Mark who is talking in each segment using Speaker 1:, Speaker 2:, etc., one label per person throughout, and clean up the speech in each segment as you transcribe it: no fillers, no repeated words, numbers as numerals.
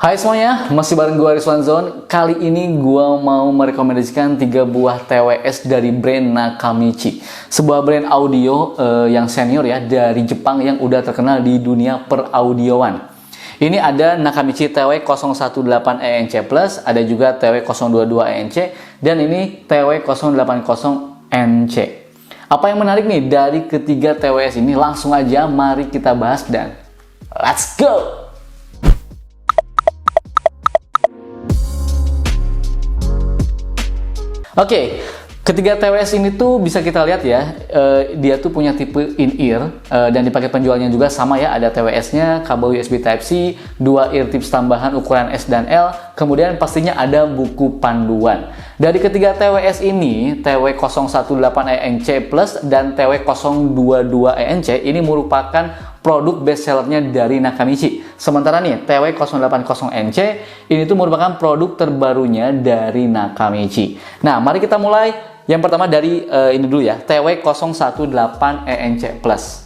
Speaker 1: Hai semuanya, masih bareng gue Rizwan Zone. Kali ini gue mau merekomendasikan 3 buah TWS dari brand Nakamichi. Sebuah brand audio yang senior ya, dari Jepang yang udah terkenal di dunia peraudioan. Ini ada Nakamichi TW018ENC Plus, ada juga TW022ENC, dan ini TW080NC. Apa yang menarik nih dari ketiga TWS ini? Langsung aja mari kita bahas dan let's go! Oke, ketiga TWS ini tuh bisa kita lihat ya, dia tuh punya tipe in-ear, dan di paket penjualnya juga sama ya, ada TWS-nya, kabel USB Type-C, 2 ear tips tambahan ukuran S dan L, kemudian pastinya ada buku panduan. Dari ketiga TWS ini, TW018ENC Plus dan TW022ENC ini merupakan produk best sellernya dari Nakamichi. Sementara nih, TW080NC ini tuh merupakan produk terbarunya dari Nakamichi. Nah, mari kita mulai. Yang pertama dari ini dulu ya, TW018ENC Plus.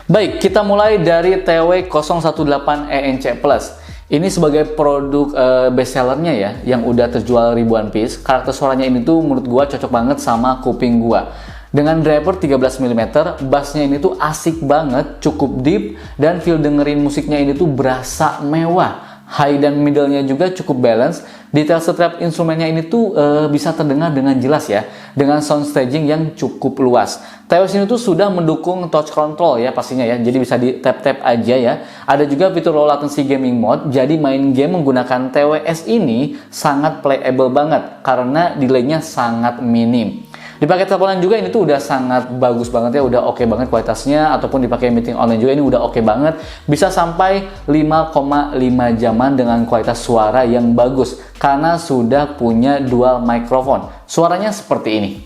Speaker 1: Baik, kita mulai dari TW018ENC Plus. Ini sebagai produk best sellernya ya, yang udah terjual ribuan piece. Karakter suaranya ini tuh menurut gua cocok banget sama kuping gua. Dengan driver 13 mm, bassnya ini tuh asik banget, cukup deep, dan feel dengerin musiknya ini tuh berasa mewah. High dan middle-nya juga cukup balance. Detail setiap instrumennya ini tuh bisa terdengar dengan jelas ya, dengan sound staging yang cukup luas. TWS ini tuh sudah mendukung touch control ya pastinya ya, jadi bisa di tap-tap aja ya. Ada juga fitur low latency gaming mode, jadi main game menggunakan TWS ini sangat playable banget karena delay-nya sangat minim. Di paket teleponan juga ini tuh udah sangat bagus banget ya, udah oke banget kualitasnya, ataupun dipakai meeting online juga ini udah oke banget. Bisa sampai 5,5 jaman dengan kualitas suara yang bagus karena sudah punya dual microphone. Suaranya seperti ini.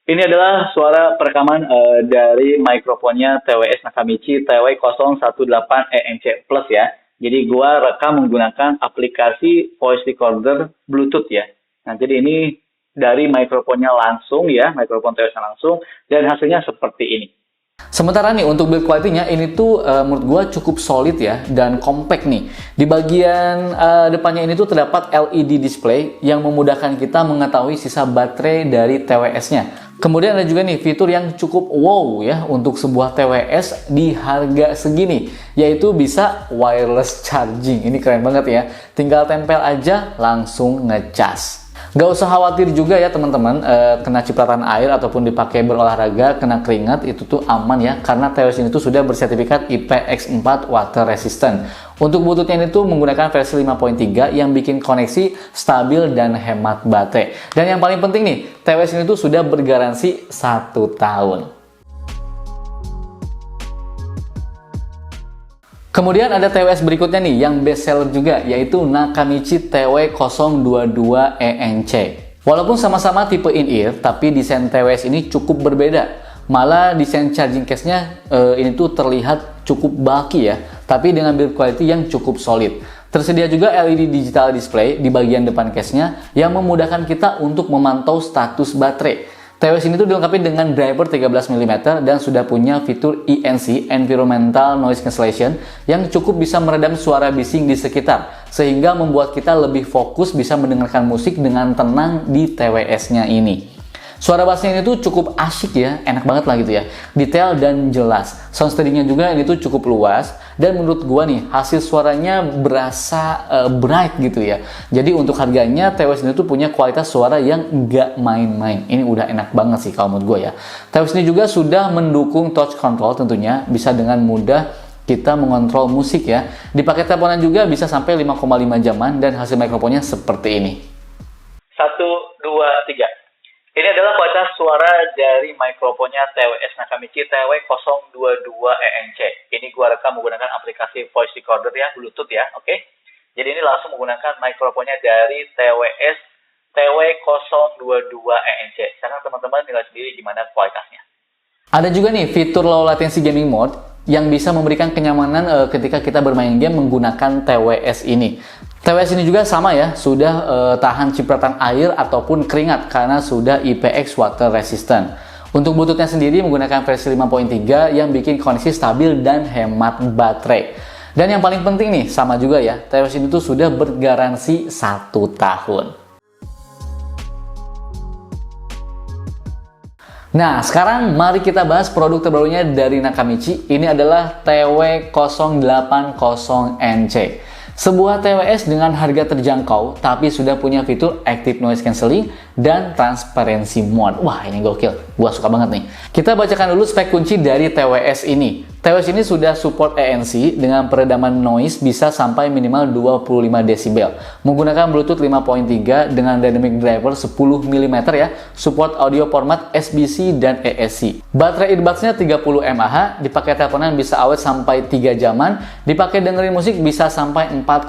Speaker 1: Ini adalah suara perekaman dari mikrofonnya TWS Nakamichi TW018ENC Plus ya. Jadi gua rekam menggunakan aplikasi voice recorder Bluetooth ya. Nah, jadi ini dari mikrofonnya langsung ya, mikrofon TWS langsung, dan hasilnya seperti ini. Sementara nih untuk build quality-nya ini tuh menurut gua cukup solid ya dan compact nih. Di bagian depannya ini tuh terdapat LED display yang memudahkan kita mengetahui sisa baterai dari TWS-nya. Kemudian ada juga nih fitur yang cukup wow ya untuk sebuah TWS di harga segini, yaitu bisa wireless charging. Ini keren banget ya. Tinggal tempel aja langsung ngecas. Gak usah khawatir juga ya teman-teman, kena cipratan air ataupun dipakai berolahraga, kena keringat, itu tuh aman ya, karena TWS ini tuh sudah bersertifikat IPX4 water resistant. Untuk Bluetooth-nya ini tuh menggunakan versi 5.3 yang bikin koneksi stabil dan hemat baterai. Dan yang paling penting nih, TWS ini tuh sudah bergaransi 1 tahun. Kemudian ada TWS berikutnya nih yang best seller juga, yaitu Nakamichi TW022ENC. Walaupun sama-sama tipe in-ear, tapi desain TWS ini cukup berbeda. Malah desain charging case-nya ini tuh terlihat cukup bulky ya, tapi dengan build quality yang cukup solid. Tersedia juga LED digital display di bagian depan case-nya yang memudahkan kita untuk memantau status baterai. TWS ini tuh dilengkapi dengan driver 13 mm dan sudah punya fitur ENC (Environmental Noise Cancellation) yang cukup bisa meredam suara bising di sekitar, sehingga membuat kita lebih fokus bisa mendengarkan musik dengan tenang di TWS-nya ini. Suara bassnya ini tuh cukup asyik ya, enak banget lah gitu ya, detail dan jelas. Sound staging-nya juga ini tuh cukup luas, dan menurut gua nih hasil suaranya berasa bright gitu ya. Jadi untuk harganya TWS ini tuh punya kualitas suara yang nggak main-main. Ini udah enak banget sih kalau menurut gua ya. TWS ini juga sudah mendukung touch control tentunya, bisa dengan mudah kita mengontrol musik ya. Di paket teleponan juga bisa sampai 5,5 jaman dan hasil mikrofonnya seperti ini. 1, 2, 3. Ini adalah kualitas suara dari mikrofonnya TWS Nakamichi TW022ENC. Ini gua rekam menggunakan aplikasi voice recorder ya, Bluetooth ya, oke? Jadi ini langsung menggunakan mikrofonnya dari TWS TW022ENC. Sekarang teman-teman nilai sendiri gimana kualitasnya. Ada juga nih fitur low latency gaming mode yang bisa memberikan kenyamanan ketika kita bermain game menggunakan TWS ini. TWS ini juga sama ya, sudah tahan cipratan air ataupun keringat karena sudah IPX water resistant. Untuk Bluetoothnya sendiri menggunakan versi 5.3 yang bikin koneksi stabil dan hemat baterai. Dan yang paling penting nih, sama juga ya, TWS ini tuh sudah bergaransi 1 tahun. Nah, sekarang mari kita bahas produk terbarunya dari Nakamichi. Ini adalah TW080NC. Sebuah TWS dengan harga terjangkau, tapi sudah punya fitur Active Noise Cancelling dan Transparency Mode. Wah, ini gokil. Gua suka banget nih. Kita bacakan dulu spek kunci dari TWS ini. TWS ini sudah support ANC dengan peredaman noise bisa sampai minimal 25 desibel. Menggunakan Bluetooth 5.3 dengan dynamic driver 10 mm ya. Support audio format SBC dan ESC. Baterai earbudsnya 30 mAh, dipakai teleponan bisa awet sampai 3 jaman, dipakai dengerin musik bisa sampai 4,5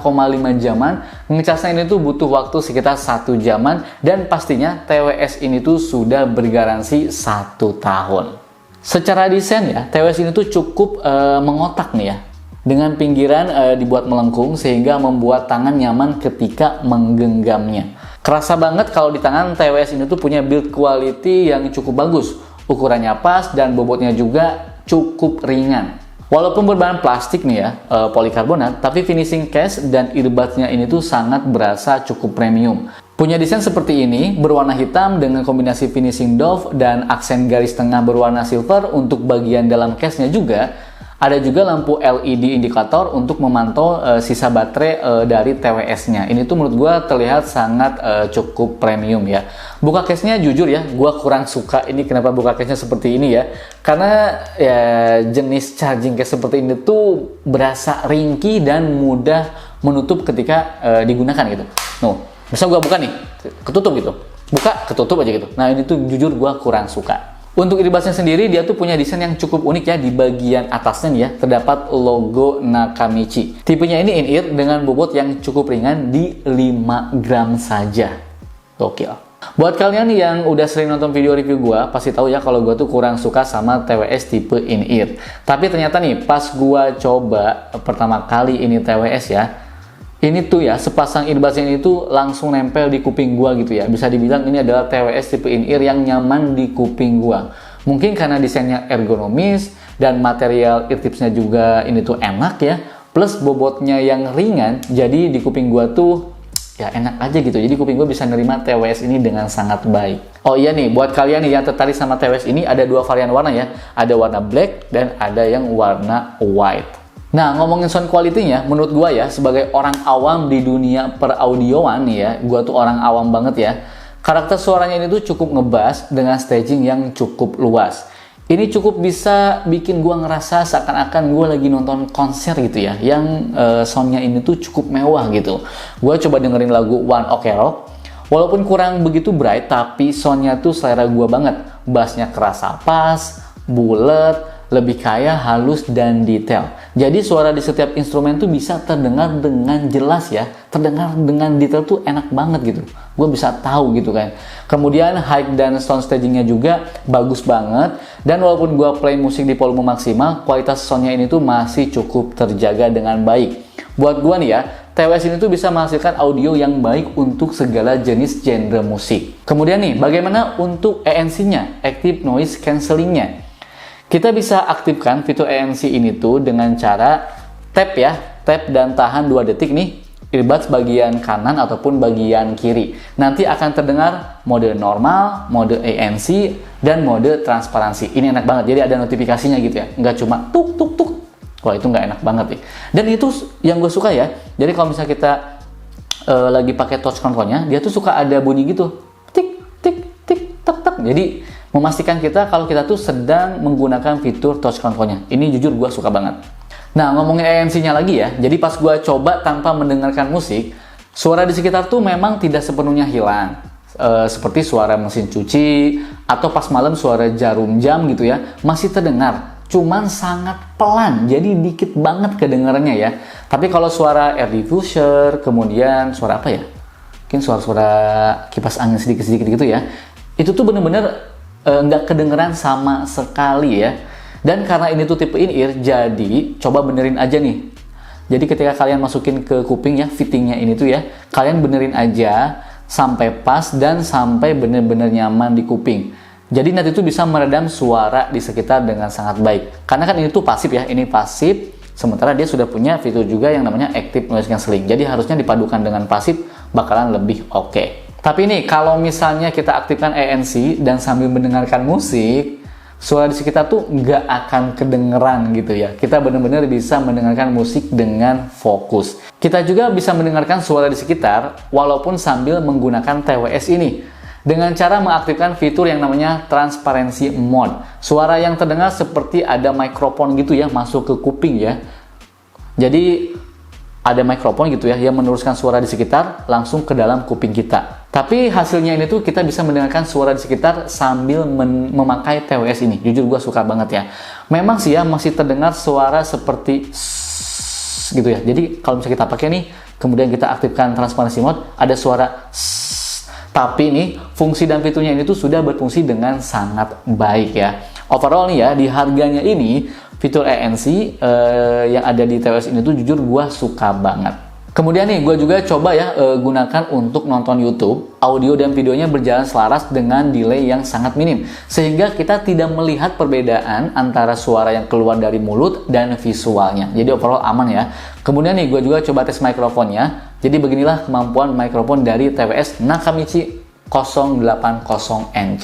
Speaker 1: jaman. Ngecasnya ini tuh butuh waktu sekitar 1 jaman dan pastinya TWS ini tuh sudah bergaransi 1 tahun. Secara desain ya, TWS ini tuh cukup mengotak nih ya. Dengan pinggiran dibuat melengkung sehingga membuat tangan nyaman ketika menggenggamnya. Kerasa banget kalau di tangan TWS ini tuh punya build quality yang cukup bagus. Ukurannya pas dan bobotnya juga cukup ringan. Walaupun berbahan plastik nih ya, polikarbonat, tapi finishing case dan earbudsnya ini tuh sangat berasa cukup premium. Punya desain seperti ini, berwarna hitam dengan kombinasi finishing doff dan aksen garis tengah berwarna silver untuk bagian dalam case-nya juga. Ada juga lampu LED indikator untuk memantau sisa baterai dari TWS-nya. Ini tuh menurut gue terlihat sangat cukup premium ya. Buka case-nya jujur ya, gue kurang suka ini kenapa buka case-nya seperti ini ya. Karena ya jenis charging case seperti ini tuh berasa ringkih dan mudah menutup ketika digunakan gitu. Misal gue buka nih, ketutup gitu. Buka, ketutup aja gitu. Nah ini tuh jujur gue kurang suka. Untuk earbudsnya sendiri, dia tuh punya desain yang cukup unik ya. Di bagian atasnya nih ya, terdapat logo Nakamichi. Tipenya ini in-ear dengan bobot yang cukup ringan di 5 gram saja. Gokil. Buat kalian yang udah sering nonton video review gue, pasti tahu ya kalau gue tuh kurang suka sama TWS tipe in-ear. Tapi ternyata nih, pas gue coba pertama kali ini TWS ya, ini tuh ya, sepasang earbuds ini tuh langsung nempel di kuping gua gitu ya. Bisa dibilang ini adalah TWS tipe in-ear yang nyaman di kuping gua. Mungkin karena desainnya ergonomis dan material ear tipsnya juga ini tuh enak ya. Plus bobotnya yang ringan, jadi di kuping gua tuh ya enak aja gitu. Jadi kuping gua bisa nerima TWS ini dengan sangat baik. Oh iya nih, buat kalian nih yang tertarik sama TWS ini, ada 2 varian warna ya. Ada warna black dan ada yang warna white. Nah, ngomongin sound quality-nya, menurut gua ya, sebagai orang awam di dunia peraudioan nih ya, gua tuh orang awam banget ya, karakter suaranya ini tuh cukup ngebass dengan staging yang cukup luas. Ini cukup bisa bikin gua ngerasa seakan-akan gua lagi nonton konser gitu ya, yang soundnya ini tuh cukup mewah gitu. Gua coba dengerin lagu One Ok Rock, walaupun kurang begitu bright, tapi soundnya tuh selera gua banget. Bassnya kerasa pas, bulet, lebih kaya, halus, dan detail. Jadi suara di setiap instrumen tuh bisa terdengar dengan jelas ya. Terdengar dengan detail tuh enak banget gitu. Gue bisa tahu gitu kan. Kemudian high dan sound stagingnya juga bagus banget. Dan walaupun gue play musik di volume maksimal, kualitas soundnya ini tuh masih cukup terjaga dengan baik. Buat gue nih ya, TWS ini tuh bisa menghasilkan audio yang baik untuk segala jenis genre musik. Kemudian nih, bagaimana untuk ANC-nya, Active Noise Cancelling-nya? Kita bisa aktifkan fitur ANC ini tuh dengan cara tap ya, tap dan tahan 2 detik nih, earbuds bagian kanan ataupun bagian kiri. Nanti akan terdengar mode normal, mode ANC, dan mode transparansi. Ini enak banget, jadi ada notifikasinya gitu ya, nggak cuma tuk tuk tuk. Wah itu nggak enak banget nih. Dan itu yang gue suka ya, jadi kalau misalnya kita lagi pakai touch controlnya, dia tuh suka ada bunyi gitu, tik tik tik tak tak. Jadi memastikan kita kalau kita tuh sedang menggunakan fitur touch controlnya. Ini jujur gue suka banget. Nah, ngomongin ANC-nya lagi ya. Jadi pas gue coba tanpa mendengarkan musik, suara di sekitar tuh memang tidak sepenuhnya hilang. Seperti suara mesin cuci, atau pas malam suara jarum jam gitu ya, masih terdengar. Cuman sangat pelan, jadi dikit banget kedengarannya ya. Tapi kalau suara air diffuser, kemudian suara apa ya? Mungkin suara-suara kipas angin sedikit-sedikit gitu ya. Itu tuh bener-bener nggak kedengeran sama sekali ya. Dan karena ini tuh tipe in-ear, jadi coba benerin aja nih. Jadi ketika kalian masukin ke kuping ya, fittingnya ini tuh ya, kalian benerin aja sampai pas dan sampai bener-bener nyaman di kuping. Jadi nanti itu bisa meredam suara di sekitar dengan sangat baik. Karena kan ini tuh pasif ya, ini pasif. Sementara dia sudah punya fitur juga yang namanya Active Noise Cancelling. Jadi harusnya dipadukan dengan pasif bakalan lebih oke. Tapi nih, kalau misalnya kita aktifkan ANC dan sambil mendengarkan musik, suara di sekitar tuh nggak akan kedengeran gitu ya. Kita benar-benar bisa mendengarkan musik dengan fokus. Kita juga bisa mendengarkan suara di sekitar walaupun sambil menggunakan TWS ini. Dengan cara mengaktifkan fitur yang namanya Transparency Mode. Suara yang terdengar seperti ada mikrofon gitu ya, masuk ke kuping ya. Jadi ada mikrofon gitu ya, yang meneruskan suara di sekitar langsung ke dalam kuping kita. Tapi hasilnya ini tuh kita bisa mendengarkan suara di sekitar sambil memakai TWS ini. Jujur gue suka banget ya. Memang sih ya, masih terdengar suara seperti gitu ya. Jadi kalau misalnya kita pakai nih, kemudian kita aktifkan Transparency Mode, ada suara tapi nih, fungsi dan fiturnya ini tuh sudah berfungsi dengan sangat baik ya. Overall nih ya, di harganya ini, fitur ANC yang ada di TWS ini tuh jujur gua suka banget. Kemudian nih, gua juga coba ya gunakan untuk nonton YouTube. Audio dan videonya berjalan selaras dengan delay yang sangat minim. Sehingga kita tidak melihat perbedaan antara suara yang keluar dari mulut dan visualnya. Jadi overall aman ya. Kemudian nih, gue juga coba tes mikrofonnya. Jadi beginilah kemampuan mikrofon dari TWS Nakamichi 080NC.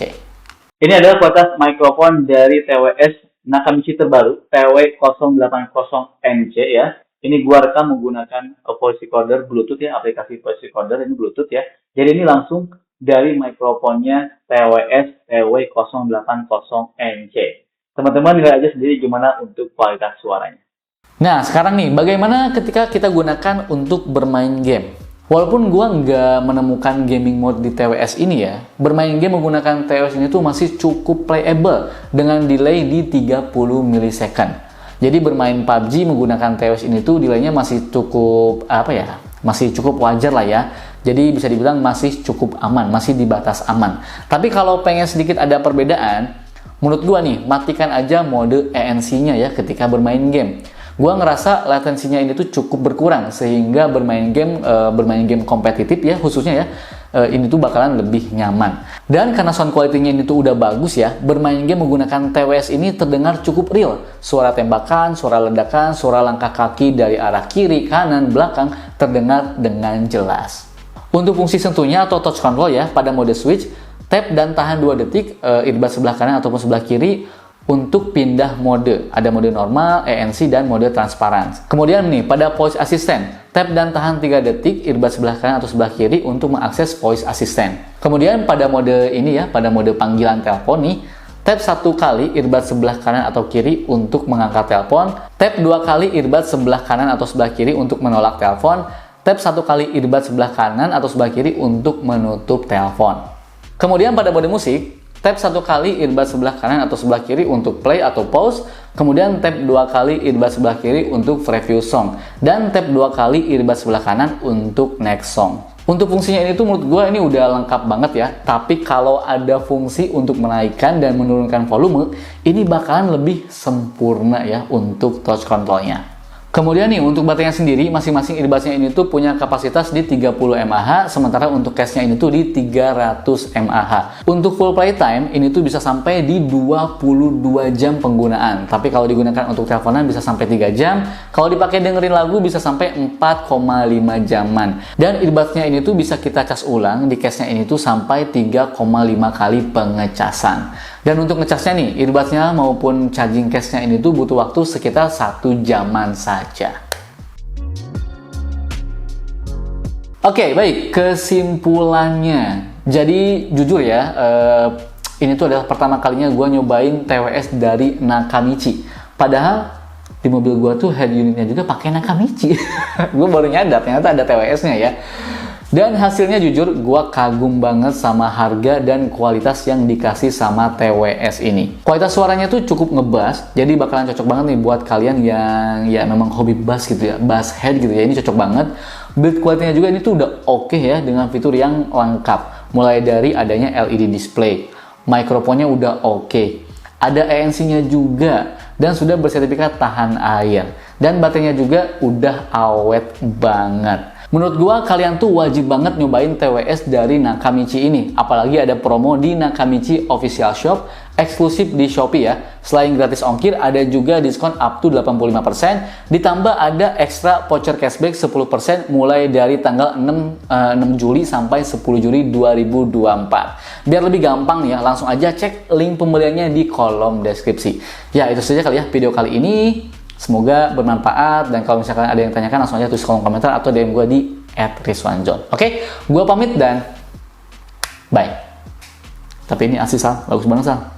Speaker 1: Ini adalah kualitas mikrofon dari TWS Nakamichi terbaru, TW080NC ya. Ini gua rekam menggunakan voice recorder Bluetooth ya, aplikasi voice recorder ini Bluetooth ya. Jadi ini langsung dari mikrofonnya TWS TW080NC. Teman-teman lihat aja sendiri gimana untuk kualitas suaranya. Nah, sekarang nih, bagaimana ketika kita gunakan untuk bermain game? Walaupun gua nggak menemukan gaming mode di TWS ini ya, bermain game menggunakan TWS ini tuh masih cukup playable dengan delay di 30 millisecond. Jadi bermain PUBG menggunakan TWS ini tuh delaynya masih cukup, masih cukup wajar lah ya. Jadi bisa dibilang masih cukup aman, masih di batas aman. Tapi kalau pengen sedikit ada perbedaan, menurut gua nih, matikan aja mode ANC-nya ya ketika bermain game. Gua ngerasa latensinya ini tuh cukup berkurang sehingga bermain game kompetitif ya khususnya ya ini tuh bakalan lebih nyaman. Dan karena sound quality-nya ini tuh udah bagus ya, bermain game menggunakan TWS ini terdengar cukup real. Suara tembakan, suara ledakan, suara langkah kaki dari arah kiri, kanan, belakang terdengar dengan jelas. Untuk fungsi sentuhnya atau touch control ya pada mode switch, tap dan tahan 2 detik earbud sebelah kanan ataupun sebelah kiri untuk pindah mode. Ada mode normal, ANC, dan mode transparan. Kemudian nih, pada voice assistant, tap dan tahan 3 detik earbud sebelah kanan atau sebelah kiri untuk mengakses voice assistant. Kemudian pada mode ini ya, pada mode panggilan telepon nih, tap 1 kali earbud sebelah kanan atau kiri untuk mengangkat telepon, tap 2 kali earbud sebelah kanan atau sebelah kiri untuk menolak telepon, tap 1 kali earbud sebelah kanan atau sebelah kiri untuk menutup telepon. Kemudian pada mode musik, tap 1 kali earbud sebelah kanan atau sebelah kiri untuk play atau pause, kemudian tap 2 kali earbud sebelah kiri untuk preview song, dan tap 2 kali earbud sebelah kanan untuk next song. Untuk fungsinya ini tuh menurut gue ini udah lengkap banget ya, tapi kalau ada fungsi untuk menaikkan dan menurunkan volume, ini bakalan lebih sempurna ya untuk touch controlnya. Kemudian nih, untuk baterainya sendiri, masing-masing earbudsnya ini tuh punya kapasitas di 30 mAh, sementara untuk case-nya ini tuh di 300 mAh. Untuk full playtime, ini tuh bisa sampai di 22 jam penggunaan. Tapi kalau digunakan untuk teleponan bisa sampai 3 jam. Kalau dipakai dengerin lagu bisa sampai 4,5 jaman. Dan earbudsnya ini tuh bisa kita cas ulang di case-nya ini tuh sampai 3,5 kali pengecasan. Dan untuk ngecasnya nih, earbudsnya maupun charging case-nya ini tuh butuh waktu sekitar 1 jaman saja. Oke, baik, kesimpulannya. Jadi jujur ya, ini tuh adalah pertama kalinya gue nyobain TWS dari Nakamichi. Padahal di mobil gue tuh head unitnya juga pakai Nakamichi. Gue baru nyadar ternyata ada TWS-nya ya. Dan hasilnya jujur gue kagum banget sama harga dan kualitas yang dikasih sama TWS ini. Kualitas suaranya tuh cukup ngebass, jadi bakalan cocok banget nih buat kalian yang ya memang hobi bass gitu ya, bass head gitu ya, ini cocok banget. Build quality-nya juga ini tuh udah oke ya dengan fitur yang lengkap. Mulai dari adanya LED display, mikrofonnya udah oke, ada ANC-nya juga, dan sudah bersertifikat tahan air. Dan baterainya juga udah awet banget. Menurut gua kalian tuh wajib banget nyobain TWS dari Nakamichi ini. Apalagi ada promo di Nakamichi Official Shop eksklusif di Shopee ya. Selain gratis ongkir, ada juga diskon up to 85%. Ditambah ada ekstra voucher cashback 10% mulai dari tanggal 6 Juli sampai 10 Juli 2024. Biar lebih gampang nih ya, langsung aja cek link pembeliannya di kolom deskripsi. Ya, itu saja kali ya video kali ini. Semoga bermanfaat, dan kalau misalkan ada yang tanyakan langsung aja tulis kolom komentar atau DM gue di @rizwanjon. Oke, gue pamit dan bye. Tapi ini asli Sal, bagus banget Sal.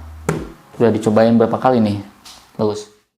Speaker 1: Udah dicobain berapa kali nih, bagus.